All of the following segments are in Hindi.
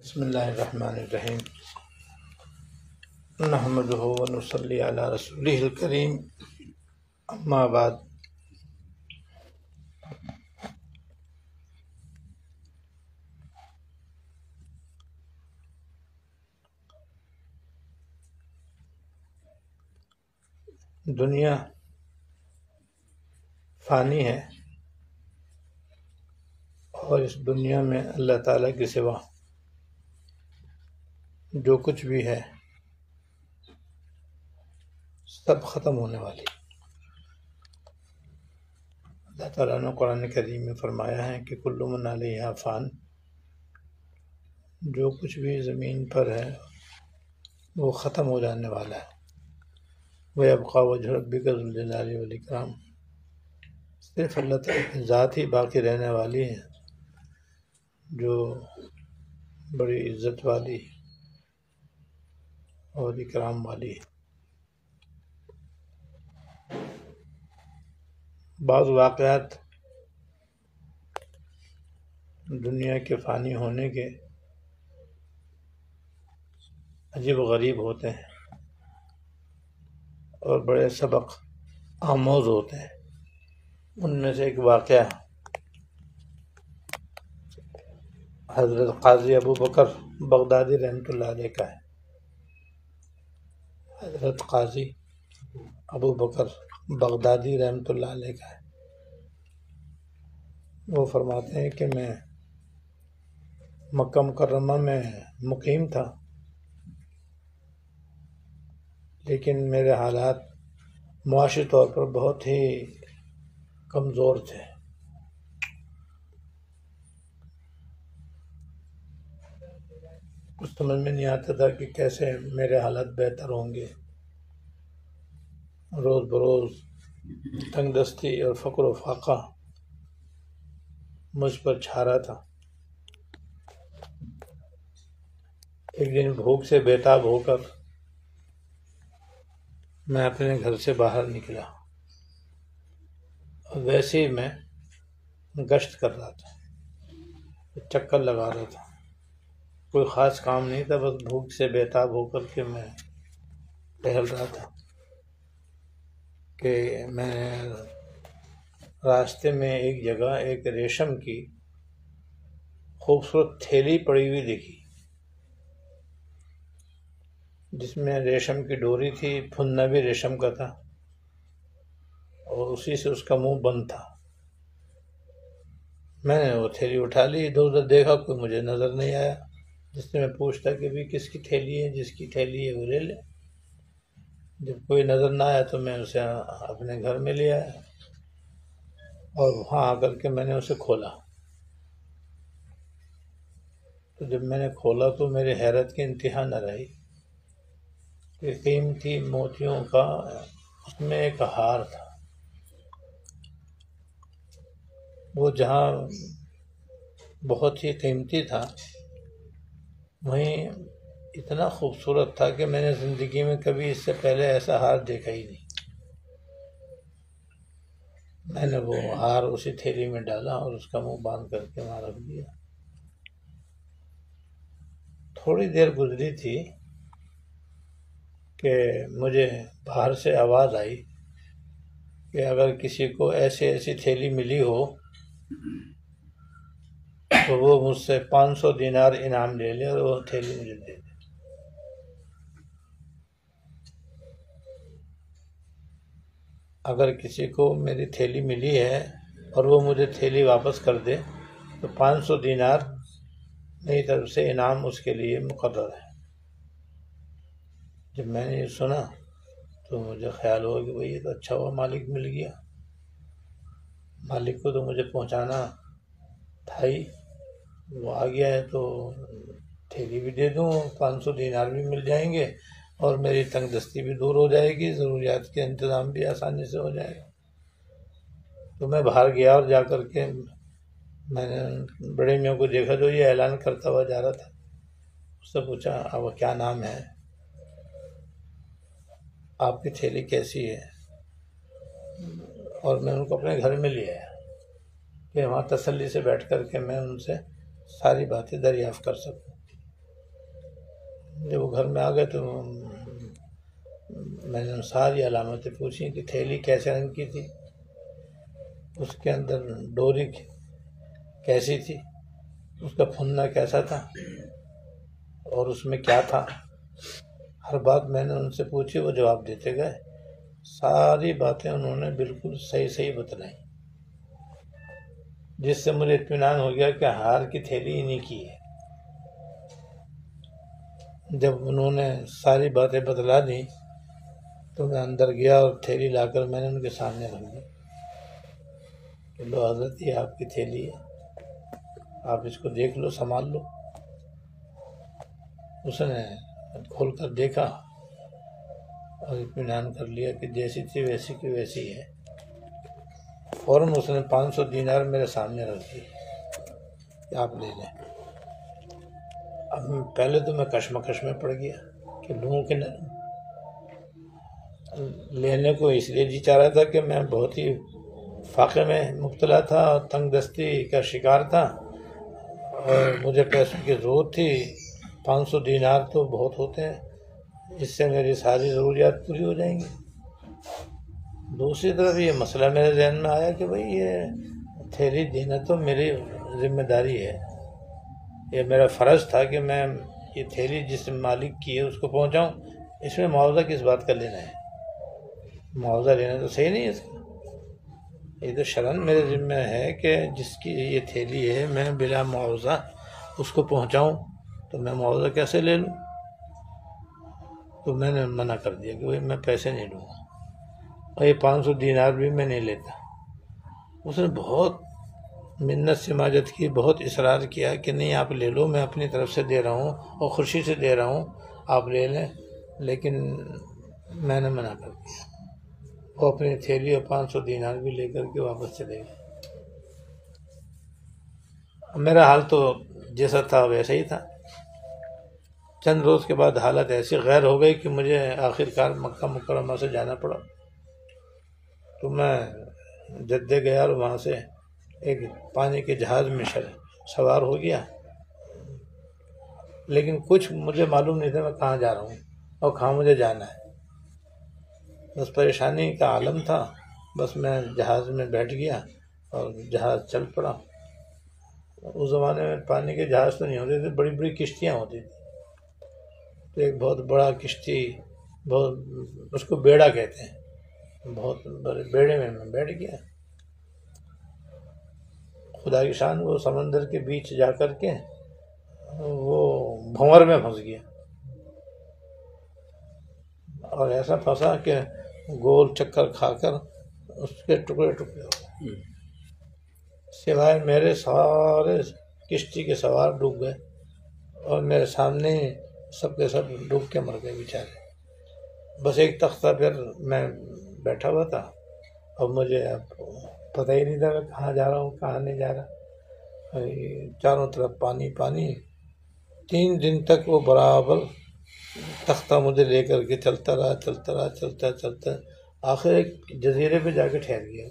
बिस्मिल्लाहिर्रहमानिर्रहीम नहमदुहु व नुसल्ली अला रसूलिहिल करीम अम्मा बाद। दुनिया फ़ानी है और इस दुनिया में अल्लाह ताला के सिवा जो कुछ भी है सब ख़त्म होने वाली। अल्लाह ताला ने कुरान करीम में फरमाया है कि कुल्लु मन अलैहा फ़ान, जो कुछ भी ज़मीन पर है वो ख़त्म हो जाने वाला है। व यबक़ा वजहु रब्बिका ज़ुल जलाली वल इकराम, सिर्फ अल्लाह ताला की ज़ात ही बाकी रहने वाली है जो बड़ी इज़्ज़त वाली और इकराम वाली है। बाज़ वाक़यात दुनिया के फ़ानी होने के अजीब व गरीब होते हैं और बड़े सबक आमोज़ होते हैं। उनमें से एक वाक़या हज़रत क़ाज़ी अबू बकर बगदादी रहमतुल्लाह अलैह का है। हज़रत क़ाज़ी अबू बकर बगदादी रहमतुल्लाह अलैह का है। वो फरमाते हैं कि मैं मक्का मुकर्रमा में मुकीम था, लेकिन मेरे हालात मुआशी तौर पर बहुत ही कमज़ोर थे। कुछ समझ में नहीं आता था कि कैसे मेरे हालात बेहतर होंगे। रोज़ बरोज़ तंगदस्ती और फ़क्र व फाका मुझ पर छा रहा था। एक दिन भूख से बेताब होकर मैं अपने घर से बाहर निकला और वैसे ही मैं गश्त कर रहा था, चक्कर लगा रहा था। कोई ख़ास काम नहीं था, बस भूख से बेताब होकर के मैं टहल रहा था कि मैं रास्ते में एक जगह एक रेशम की खूबसूरत थैली पड़ी हुई देखी, जिसमें रेशम की डोरी थी, फुन्ना भी रेशम का था और उसी से उसका मुंह बंद था। मैंने वो थैली उठा ली, इधर उधर देखा, कोई मुझे नज़र नहीं आया जिससे मैं पूछता कि भाई किसकी थैली है, जिसकी थैली है वो ले ले। जब कोई नज़र ना आया तो मैं उसे अपने घर में ले आया और वहाँ आकर के मैंने उसे खोला। तो जब मैंने खोला तो मेरे हैरत की इंतहा न रही कि कीमती मोतियों का उसमें एक हार था। वो जहाँ बहुत ही कीमती था वहीं इतना खूबसूरत था कि मैंने ज़िंदगी में कभी इससे पहले ऐसा हार देखा ही नहीं। मैंने वो हार उसी थैली में डाला और उसका मुंह बांध करके वहाँ रख दिया। थोड़ी देर गुजरी थी कि मुझे बाहर से आवाज़ आई कि अगर किसी को ऐसी थैली मिली हो तो वो मुझसे 500 दिनार इनाम ले ले और वो थैली मुझे दे दे। अगर किसी को मेरी थैली मिली है और वो मुझे थैली वापस कर दे तो 500 दिनार मेरी तरफ से इनाम उसके लिए मुकर्रर है। जब मैंने ये सुना तो मुझे ख्याल हुआ कि भाई ये तो अच्छा हुआ मालिक मिल गया। मालिक को तो मुझे पहुंचाना था ही, वो आ गया है तो थैली भी दे दूँ, 500 दिनार भी मिल जाएंगे और मेरी तंगदस्ती भी दूर हो जाएगी, ज़रूरियात के इंतज़ाम भी आसानी से हो जाएगा। तो मैं बाहर गया और जाकर के मैंने बड़े मियाँ को देखा जो ये ऐलान करता हुआ जा रहा था। उससे पूछा, अब क्या नाम है, आपकी थैली कैसी है? और मैं उनको अपने घर में ले आया कि वहाँ तसल्ली से बैठ कर के मैं उनसे सारी बातें दरियाफ़्त कर सकूँ। जब वो घर में आ गए तो मैंने सारी अलामतें पूछी कि थैली कैसे रंग की थी, उसके अंदर डोरी कैसी थी, उसका फुन्ना कैसा था और उसमें क्या था। हर बात मैंने उनसे पूछी, वो जवाब देते गए। सारी बातें उन्होंने बिल्कुल सही सही बतलाई, जिससे मुझे इत्मीनान हो गया कि हार की थैली इन्हीं की है। जब उन्होंने सारी बातें बतला दी तो मैं अंदर गया और थैली लाकर मैंने उनके सामने रख दी कि लो हजरत, ये आपकी थैली है, आप इसको देख लो, संभाल लो। उसने खोल कर देखा और इत्मीनान कर लिया कि जैसी थी वैसी की वैसी है। फ़ौरन उसने 500 दीनार मेरे सामने रख दी कि आप ले लें। अब पहले तो मैं कश्मकश में पड़ गया कि लूँ कि न लूँ। लेने को इसलिए जी चाह रहा था कि मैं बहुत ही फाके में मुब्तला था और तंगदस्ती का शिकार था और मुझे पैसों की ज़रूरत थी। 500 दीनार तो बहुत होते हैं, इससे मेरी सारी ज़रूरियात पूरी हो जाएंगी। दूसरी तरफ ये मसला मेरे जहन में आया कि भाई ये थैली देना तो मेरी जिम्मेदारी है, ये मेरा फ़र्ज़ था कि मैं ये थैली जिस मालिक की है उसको पहुंचाऊं। इसमें मुआवजा किस बात का लेना है? मुआवजा लेना तो सही नहीं है इसका। ये तो शरन मेरे ज़िम्मे है कि जिसकी ये थैली है मैं बिला मुआवजा उसको पहुंचाऊं, तो मैं मुआवजा कैसे ले लूं? तो मैंने मना कर दिया कि भाई मैं पैसे नहीं लूँगा और ये 500 दीनार भी मैं नहीं लेता। उसने बहुत मिन्नत से माजत की, बहुत इसरार किया कि नहीं आप ले लो, मैं अपनी तरफ से दे रहा हूँ और ख़ुशी से दे रहा हूँ, आप ले लें। लेकिन मैंने मना कर दिया। वो अपनी थैली और 500 दीनार भी लेकर के वापस चले गए। मेरा हाल तो जैसा था वैसा ही था। चंद रोज़ के बाद हालत ऐसी गैर हो गई कि मुझे आखिरकार मक्का मुकर्रमा से जाना पड़ा। तो मैं जद्दे गया और वहाँ से एक पानी के जहाज़ में सवार हो गया। लेकिन कुछ मुझे मालूम नहीं था मैं कहाँ जा रहा हूँ और कहाँ मुझे जाना है। बस परेशानी का आलम था। बस मैं जहाज़ में बैठ गया और जहाज़ चल पड़ा। उस ज़माने में पानी के जहाज़ तो नहीं होते थे, बड़ी बड़ी किश्तियाँ होती थी। तो एक बहुत बड़ा किश्ती, बहुत, उसको बेड़ा कहते हैं, बहुत बड़े बेड़े में मैं बैठ गया। खुदा की शान, वो समंदर के बीच जा कर के वो भंवर में फंस गया और ऐसा फंसा कि गोल चक्कर खाकर उसके टुकड़े टुकड़े हो गए। सिवाय मेरे सारे किश्ती के सवार डूब गए और मेरे सामने सबके सब डूब के मर गए बेचारे। बस एक तख्ता पर मैं बैठा हुआ था और मुझे अब पता ही नहीं था मैं कहाँ जा रहा हूँ, कहाँ नहीं जा रहा। चारों तरफ पानी पानी। 3 दिन तक वो बराबर तख्ता मुझे लेकर के चलता रहा, चलता आखिर एक जजीरे पे जाके ठहर गया।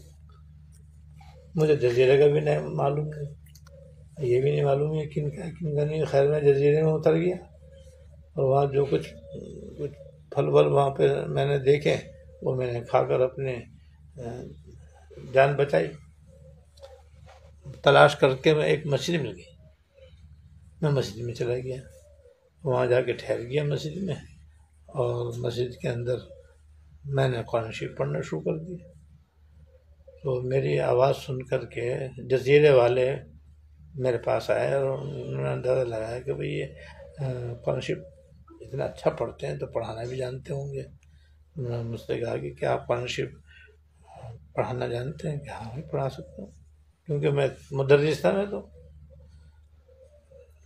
मुझे जजीरे का भी नहीं मालूम नहीं, ये भी नहीं मालूम है किन का नहीं। खैर मैं जजीरे में उतर गया और वहाँ जो कुछ फल वल वहाँ पे मैंने देखे वो मैंने खाकर अपने जान बचाई। तलाश करके मैं एक मस्जिद मिल गई, मैं मस्जिद में चला गया, वहाँ जाके ठहर गया मस्जिद में और मस्जिद के अंदर मैंने कुरान शरीफ पढ़ना शुरू कर दिया। तो मेरी आवाज़ सुन कर के जजीरे वाले मेरे पास आए और उन्होंने अंदाज़ा लगाया कि भाई ये कुरान शरीफ इतना अच्छा पढ़ते हैं तो पढ़ाना भी जानते होंगे। उन्होंने मुझसे कहा कि क्या आप कुरान शरीफ पढ़ाना जानते हैं? कि हाँ मैं पढ़ा सकता हूँ, क्योंकि मैं मुदर्रिस था मैं तो।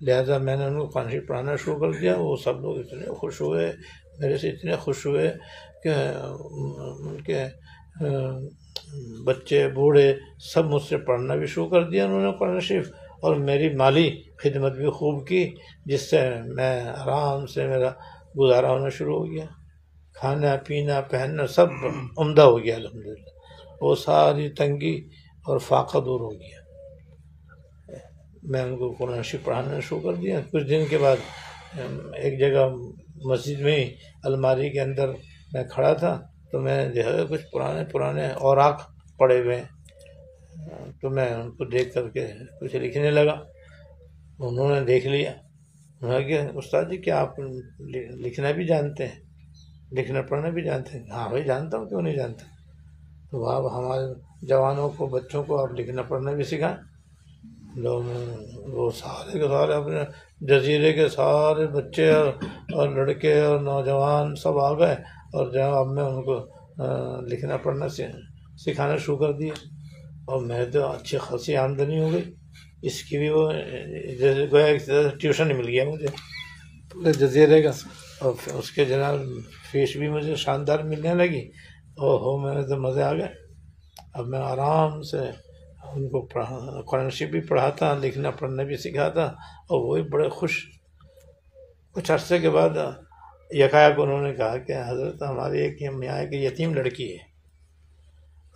लिहाजा मैंने उनको कुरान शरीफ पढ़ाना शुरू कर दिया। वो सब लोग इतने खुश हुए, मेरे से इतने खुश हुए कि उनके बच्चे बूढ़े सब मुझसे पढ़ना भी शुरू कर दिया उन्होंने कुरान शरीफ। और मेरी माली खिदमत भी खूब की, जिससे मैं आराम से मेरा गुजारा होना शुरू हो गया। खाना पीना पहनना सब उम्दा हो गया अल्हम्दुलिल्लाह। वो सारी तंगी और फाका दूर हो गया। मैं उनको कुरान शरीफ पढ़ाना शुरू कर दिया। कुछ दिन के बाद एक जगह मस्जिद में ही अलमारी के अंदर मैं खड़ा था, तो मैंने देखा कुछ पुराने पुराने औराक पड़े हुए हैं, तो मैं उनको देख करके कुछ लिखने लगा। उन्होंने देख लिया, उन्होंने कहा उस्ताद जी क्या आप लिखना भी जानते हैं, लिखना पढ़ना भी जानते हैं? हाँ भाई जानता हूँ, क्यों नहीं जानता। तो आप हमारे जवानों को, बच्चों को आप लिखना पढ़ना भी सिखाएं। लोग वो सारे के सारे अपने जजीरे के सारे बच्चे और लड़के और नौजवान सब आ गए, और जब अब मैं उनको लिखना पढ़ना सिखाना शुरू कर दिया, और मैं तो अच्छी खासी आमदनी हो गई इसकी भी। वो जैसे गोया ट्यूशन मिल गया मुझे पूरे जजीरे का, और उसके जनाब फीस भी मुझे शानदार मिलने लगी। ओहो मैंने तो मज़े आ गए। अब मैं आराम से उनको कुरान शरीफ भी पढ़ाता, लिखना पढ़ना भी सिखाता, और वो भी बड़े खुश। कुछ अर्से के बाद यकायक उन्होंने कहा कि हज़रत हमारी एक यहाँ एक यतीम लड़की है,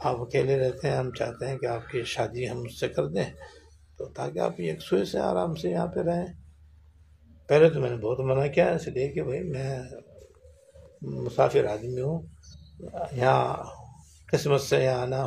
आप अकेले रहते हैं, हम चाहते हैं कि आपकी शादी हम उससे कर दें, तो ताकि आप एक सुई से आराम से यहाँ पे रहें। पहले तो मैंने बहुत मना किया, इसलिए कि भाई मैं मुसाफिर आदमी हूँ, यहाँ किस्मत से यहाँ आना